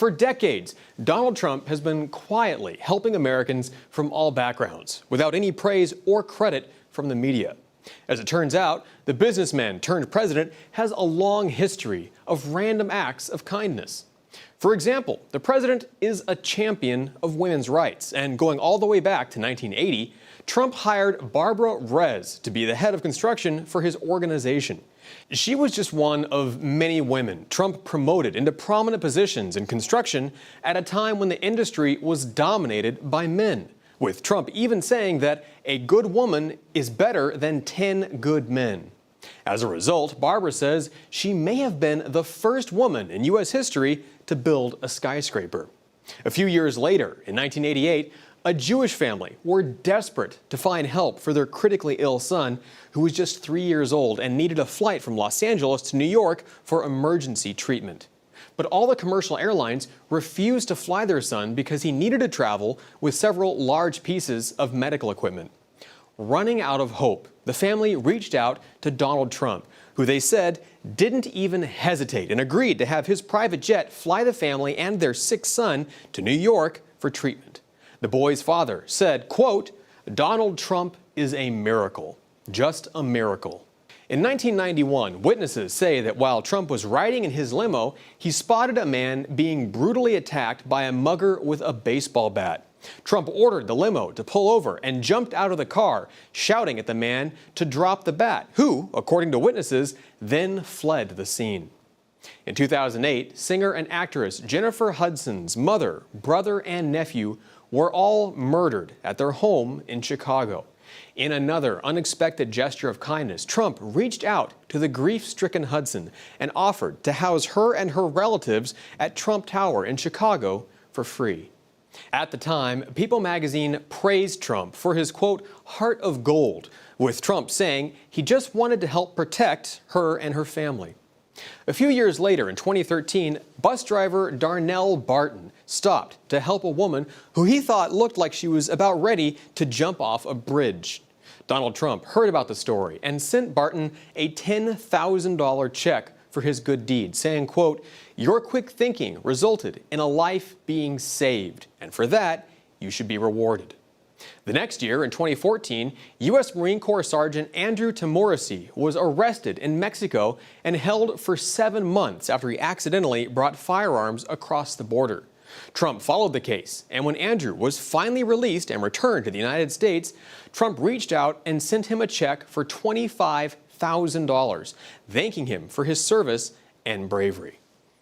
For decades, Donald Trump has been quietly helping Americans from all backgrounds without any praise or credit from the media. As it turns out, the businessman turned president has a long history of random acts of kindness. For example, the president is a champion of women's rights, and going all the way back to 1980, Trump hired Barbara Rez to be the head of construction for his organization. She was just one of many women Trump promoted into prominent positions in construction at a time when the industry was dominated by men, with Trump even saying that a good woman is better than 10 good men. As a result, Barbara says she may have been the first woman in U.S. history to build a skyscraper. A few years later, in 1988, a Jewish family were desperate to find help for their critically ill son, who was just 3 years old and needed a flight from Los Angeles to New York for emergency treatment. But all the commercial airlines refused to fly their son because he needed to travel with several large pieces of medical equipment. Running out of hope, the family reached out to Donald Trump, who they said didn't even hesitate and agreed to have his private jet fly the family and their sick son to New York for treatment. The boy's father said, quote, "Donald Trump is a miracle, just a miracle." In 1991, witnesses say that while Trump was riding in his limo, he spotted a man being brutally attacked by a mugger with a baseball bat. Trump ordered the limo to pull over and jumped out of the car, shouting at the man to drop the bat, who, according to witnesses, then fled the scene. In 2008, singer and actress Jennifer Hudson's mother, brother, and nephew were all murdered at their home in Chicago. In another unexpected gesture of kindness, Trump reached out to the grief-stricken Hudson and offered to house her and her relatives at Trump Tower in Chicago for free. At the time, People magazine praised Trump for his, quote, heart of gold, with Trump saying he just wanted to help protect her and her family. A few years later, in 2013, bus driver Darnell Barton stopped to help a woman who he thought looked like she was about ready to jump off a bridge. Donald Trump heard about the story and sent Barton a $10,000 check for his good deed, saying, quote, "Your quick thinking resulted in a life being saved, and for that, you should be rewarded." The next year, in 2014, U.S. Marine Corps Sergeant Andrew Timoresi was arrested in Mexico and held for 7 months after he accidentally brought firearms across the border. Trump followed the case, and when Andrew was finally released and returned to the United States, Trump reached out and sent him a check for $25,000, thanking him for his service and bravery.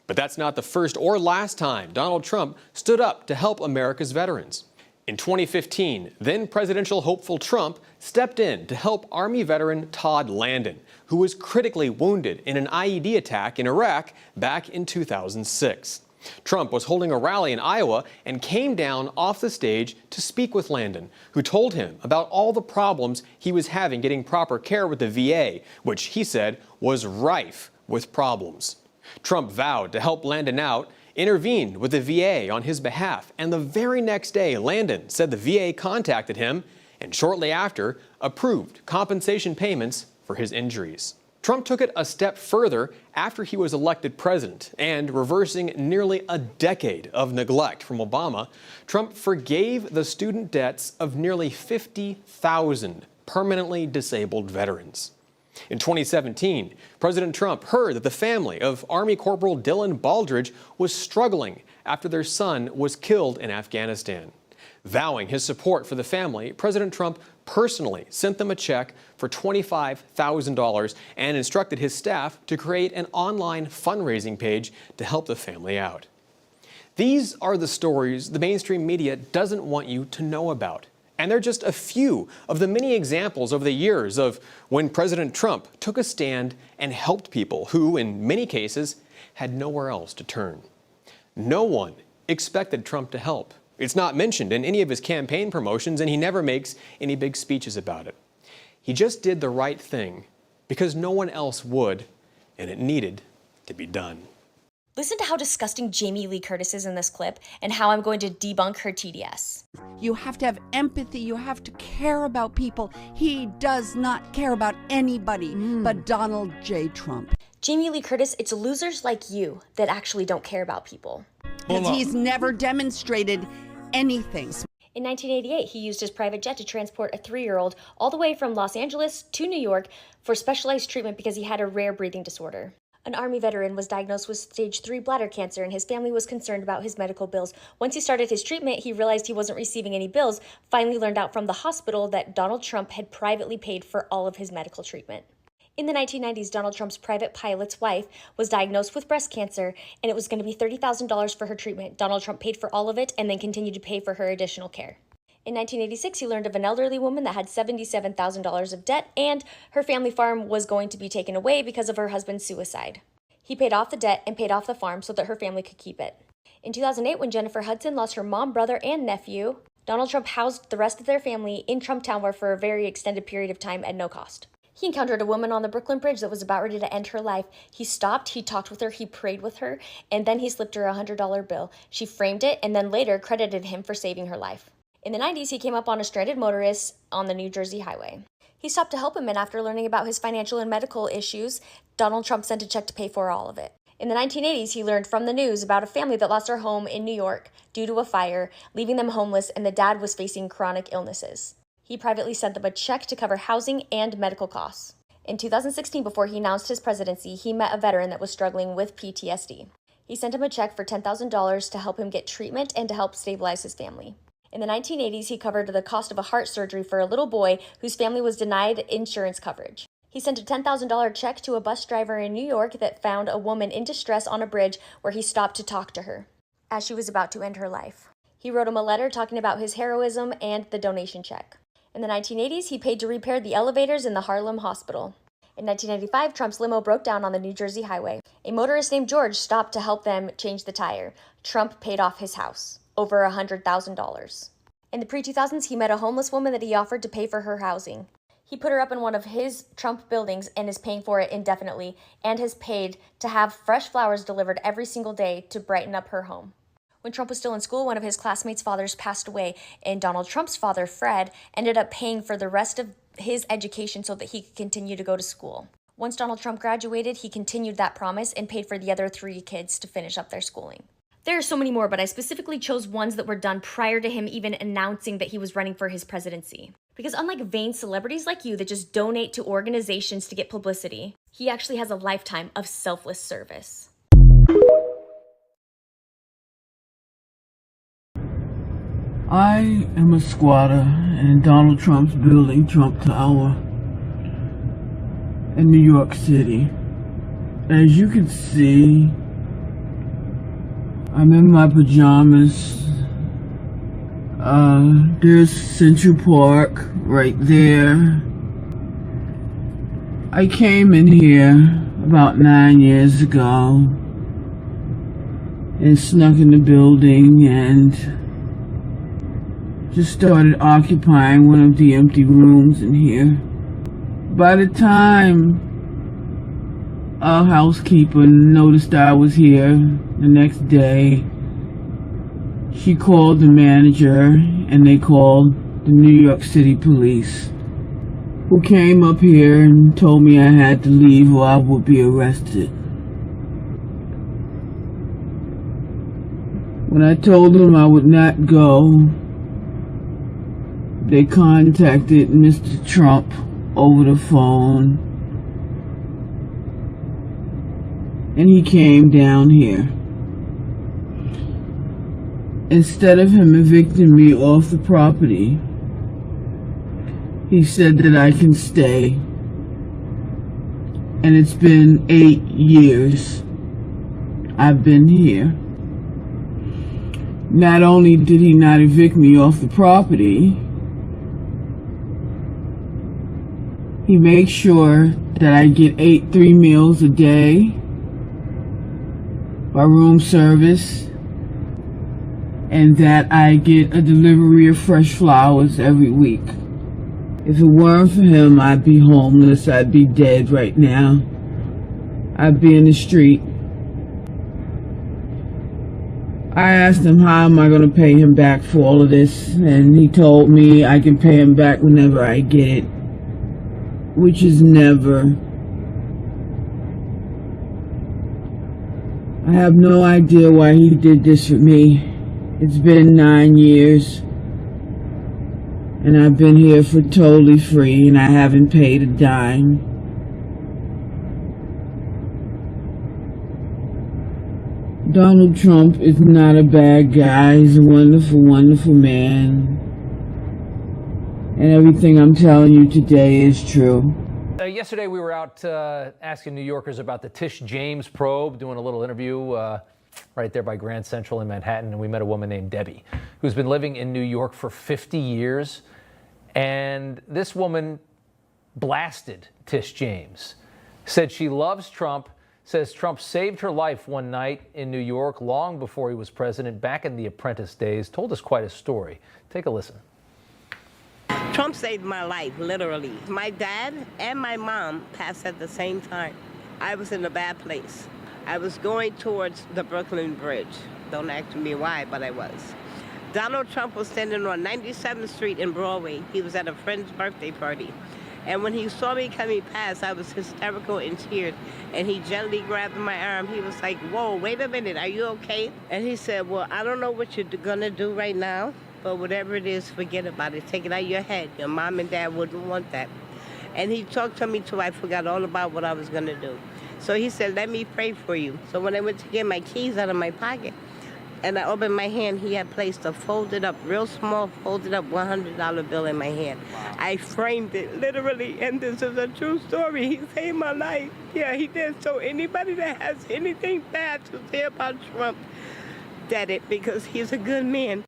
But that's not the first or last time Donald Trump stood up to help America's veterans. In 2015, then presidential hopeful Trump stepped in to help Army veteran Todd Landon, who was critically wounded in an IED attack in Iraq back in 2006. Trump was holding a rally in Iowa and came down off the stage to speak with Landon, who told him about all the problems he was having getting proper care with the VA, which he said was rife with problems. Trump vowed to help Landon out, intervened with the VA on his behalf, and the very next day, Landon said the VA contacted him and shortly after approved compensation payments for his injuries. Trump took it a step further after he was elected president, and reversing nearly a decade of neglect from Obama, Trump forgave the student debts of nearly 50,000 permanently disabled veterans. In 2017, President Trump heard that the family of Army Corporal Dylan Baldridge was struggling after their son was killed in Afghanistan. Vowing his support for the family, President Trump personally sent them a check for $25,000 and instructed his staff to create an online fundraising page to help the family out. These are the stories the mainstream media doesn't want you to know about. And they're just a few of the many examples over the years of when President Trump took a stand and helped people who, in many cases, had nowhere else to turn. No one expected Trump to help. It's not mentioned in any of his campaign promotions, and he never makes any big speeches about it. He just did the right thing because no one else would, and it needed to be done. Listen to how disgusting Jamie Lee Curtis is in this clip and how I'm going to debunk her TDS. You have to have empathy. You have to care about people. He does not care about anybody but Donald J. Trump. Jamie Lee Curtis, it's losers like you that actually don't care about people. Because he's never demonstrated anything. In 1988, he used his private jet to transport a 3-year-old all the way from Los Angeles to New York for specialized treatment because he had a rare breathing disorder. An Army veteran was diagnosed with stage 3 bladder cancer, and his family was concerned about his medical bills. Once he started his treatment, he realized he wasn't receiving any bills, finally learned out from the hospital that Donald Trump had privately paid for all of his medical treatment. In the 1990s, Donald Trump's private pilot's wife was diagnosed with breast cancer, and it was going to be $30,000 for her treatment. Donald Trump paid for all of it and then continued to pay for her additional care. In 1986, he learned of an elderly woman that had $77,000 of debt, and her family farm was going to be taken away because of her husband's suicide. He paid off the debt and paid off the farm so that her family could keep it. In 2008, when Jennifer Hudson lost her mom, brother, and nephew, Donald Trump housed the rest of their family in Trump Tower for a very extended period of time at no cost. He encountered a woman on the Brooklyn Bridge that was about ready to end her life. He stopped, he talked with her, he prayed with her, and then he slipped her a $100 bill. She framed it and then later credited him for saving her life. In the 90s, he came up on a stranded motorist on the New Jersey highway. He stopped to help him, and after learning about his financial and medical issues, Donald Trump sent a check to pay for all of it. In the 1980s, he learned from the news about a family that lost their home in New York due to a fire, leaving them homeless, and the dad was facing chronic illnesses. He privately sent them a check to cover housing and medical costs. In 2016, before he announced his presidency, he met a veteran that was struggling with PTSD. He sent him a check for $10,000 to help him get treatment and to help stabilize his family. In the 1980s, he covered the cost of a heart surgery for a little boy whose family was denied insurance coverage. He sent a $10,000 check to a bus driver in New York that found a woman in distress on a bridge where he stopped to talk to her as she was about to end her life. He wrote him a letter talking about his heroism and the donation check. In the 1980s, he paid to repair the elevators in the Harlem hospital. In 1995, Trump's limo broke down on the New Jersey highway. A motorist named George stopped to help them change the tire. Trump paid off his house, over $100,000. In the pre-2000s, he met a homeless woman that he offered to pay for her housing. He put her up in one of his Trump buildings and is paying for it indefinitely, and has paid to have fresh flowers delivered every single day to brighten up her home. When Trump was still in school, one of his classmates' fathers passed away, and Donald Trump's father, Fred, ended up paying for the rest of his education so that he could continue to go to school. Once Donald Trump graduated, he continued that promise and paid for the other 3 kids to finish up their schooling. There are so many more, but I specifically chose ones that were done prior to him even announcing that he was running for his presidency. Because unlike vain celebrities like you that just donate to organizations to get publicity, he actually has a lifetime of selfless service. I am a squatter in Donald Trump's building, Trump Tower, in New York City. As you can see, I'm in my pajamas. There's Central Park right there. I came in here about 9 years ago and snuck in the building and just started occupying one of the empty rooms in here. By the time our housekeeper noticed I was here the next day, she called the manager and they called the New York City police, who came up here and told me I had to leave or I would be arrested. When I told them I would not go, they contacted Mr. Trump over the phone, and he came down here. Instead of him evicting me off the property, he said that I can stay. And it's been 8 years I've been here. Not only did he not evict me off the property, he makes sure that I get 3 meals a day by room service, and that I get a delivery of fresh flowers every week. If it weren't for him, I'd be homeless. I'd be dead right now. I'd be in the street. I asked him, how am I going to pay him back for all of this? And he told me I can pay him back whenever I get it, which is never. I have no idea why he did this for me. It's been 9 years, and I've been here for totally free, and I haven't paid a dime. Donald Trump is not a bad guy. He's a wonderful, wonderful man. And everything I'm telling you today is true. Yesterday we were out asking New Yorkers about the Tish James probe, doing a little interview right there by Grand Central in Manhattan, and we met a woman named Debbie who's been living in New York for 50 years. And this woman blasted Tish James, said she loves Trump, says Trump saved her life one night in New York long before he was president, back in the Apprentice days. Told us quite a story. Take a listen. Trump saved my life, literally. My dad and my mom passed at the same time. I was in a bad place. I was going towards the Brooklyn Bridge. Don't ask me why, but I was. Donald Trump was standing on 97th Street in Broadway. He was at a friend's birthday party. And when he saw me coming past, I was hysterical in tears. And he gently grabbed my arm. He was like, whoa, wait a minute, are you okay? And he said, well, I don't know what you're gonna do right now, but whatever it is, forget about it. Take it out of your head. Your mom and dad wouldn't want that. And he talked to me till I forgot all about what I was gonna do. So he said, let me pray for you. So when I went to get my keys out of my pocket, and I opened my hand, he had placed a folded up, real small, folded up $100 bill in my hand. Wow. I framed it, literally, and this is a true story. He saved my life. Yeah, he did. So anybody that has anything bad to say about Trump, dead it, because he's a good man.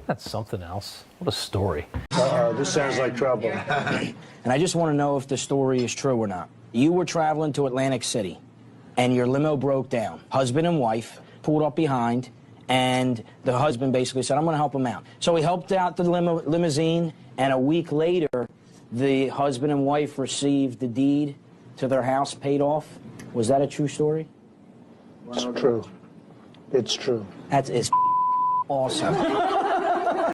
That's something else. What a story. This sounds like trouble. And I just want to know if the story is true or not. You were traveling to Atlantic City, and your limo broke down. Husband and wife pulled up behind, and the husband basically said, I'm going to help him out. So he helped out the limousine, and a week later, the husband and wife received the deed to their house paid off. Was that a true story? It's true. It's true. It's awesome.